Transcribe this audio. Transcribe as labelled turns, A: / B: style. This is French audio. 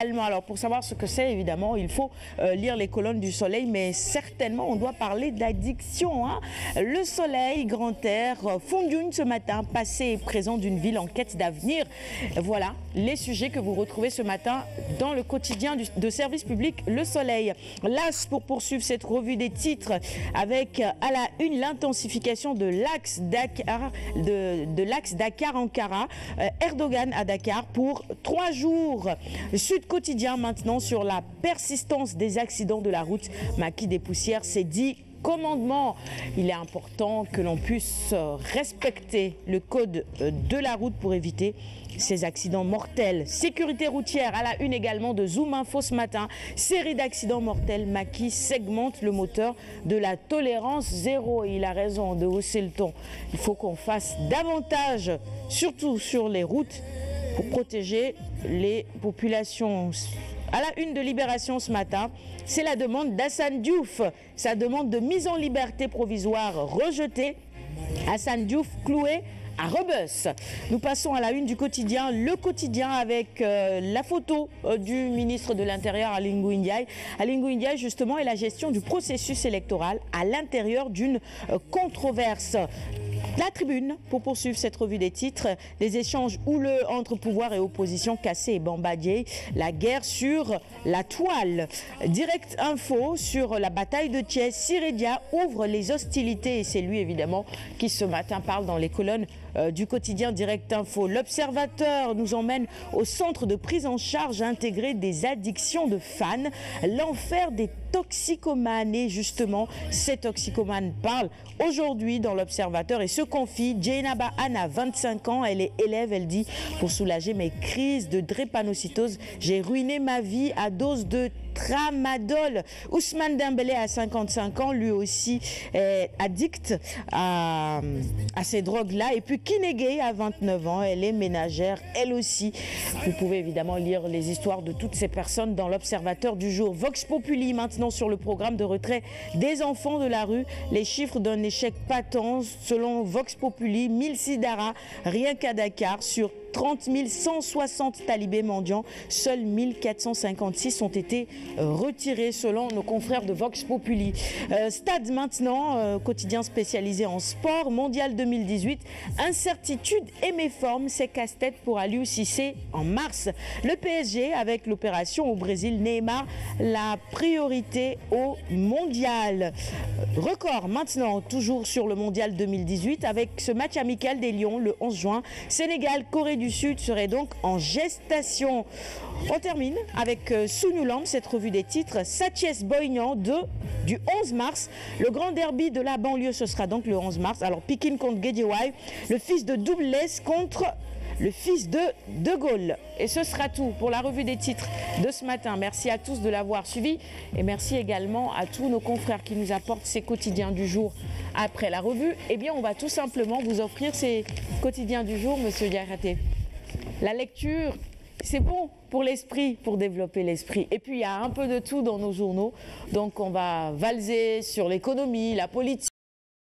A: Alors pour savoir ce que c'est, évidemment, il faut lire les colonnes du Soleil, mais certainement on doit parler d'addiction. Le Soleil, grand air, Fondiune ce matin, passé et présent d'une ville en quête d'avenir. Voilà les sujets que vous retrouvez ce matin dans le quotidien de service public Le Soleil. L'As pour poursuivre cette revue des titres avec à la une l'intensification de l'axe Dakar-Ankara. Erdogan à Dakar pour 3 jours. Sud Quotidien maintenant sur la persistance des accidents de la route. Maquis des Poussières s'est dit commandement. Il est important que l'on puisse respecter le code de la route pour éviter ces accidents mortels. Sécurité routière à la une également de Zoom Info ce matin. Série d'accidents mortels. Maquis segmente le moteur de la tolérance zéro. Et il a raison de hausser le ton. Il faut qu'on fasse davantage, surtout sur les routes, pour protéger les populations. À la une de Libération ce matin, c'est la demande d'Hassane Diouf. Sa demande de mise en liberté provisoire rejetée. Hassane Diouf cloué à Rebeuss. Nous passons à la une du quotidien, le quotidien avec la photo du ministre de l'Intérieur Aly Ngouille Ndiaye. Aly Ngouille Ndiaye justement et la gestion du processus électoral à l'intérieur d'une controverse. La Tribune, pour poursuivre cette revue des titres, les échanges houleux entre pouvoir et opposition, Kassé et Bambadié, la guerre sur la toile. Direct Info sur la bataille de Thiès, Sirédia ouvre les hostilités et c'est lui évidemment qui ce matin parle dans les colonnes du quotidien Direct Info. L'Observateur nous emmène au centre de prise en charge intégré des addictions de fans, l'enfer des toxicomanes. Et justement, ces toxicomanes parlent aujourd'hui dans l'Observateur et se confie. Djeynaba Anna, 25 ans, elle est élève, elle dit « Pour soulager mes crises de drépanocytose, j'ai ruiné ma vie à dose de tramadol ». Ousmane Dembélé à 55 ans, lui aussi est addict à ces drogues-là. Et puis Kinegay à 29 ans, elle est ménagère, elle aussi. Vous pouvez évidemment lire les histoires de toutes ces personnes dans l'Observateur du jour. Vox Populi maintenant sur le programme de retrait des enfants de la rue. Les chiffres d'un échec patent selon Vox Populi, 1000 Sidara, rien qu'à Dakar, sur 30 160 talibés mendiants, seuls 1456 ont été retirés selon nos confrères de Vox Populi. Stade maintenant, quotidien spécialisé en sport, mondial 2018, incertitude et méforme, c'est casse-tête pour Aliou Cissé en mars. Le PSG avec l'opération au Brésil, Neymar, la priorité au mondial. Record maintenant, toujours sur le mondial 2018, avec ce match amical des Lions le 11 juin, Sénégal, Corée du Sud serait donc en gestation. On termine avec Sounoulam, cette revue des titres. Sathiès-Boignan du 11 mars. Le grand derby de la banlieue, ce sera donc le 11 mars. Alors Pikine contre Guédiawaye, le fils de Double Less contre le fils de Gaulle. Et ce sera tout pour la revue des titres de ce matin. Merci à tous de l'avoir suivi et merci également à tous nos confrères qui nous apportent ces quotidiens du jour après la revue. Eh bien, on va tout simplement vous offrir ces quotidiens du jour, Monsieur Diakhaté. La lecture, c'est bon pour l'esprit, pour développer l'esprit. Et puis, il y a un peu de tout dans nos journaux. Donc, on va valser sur l'économie, la politique.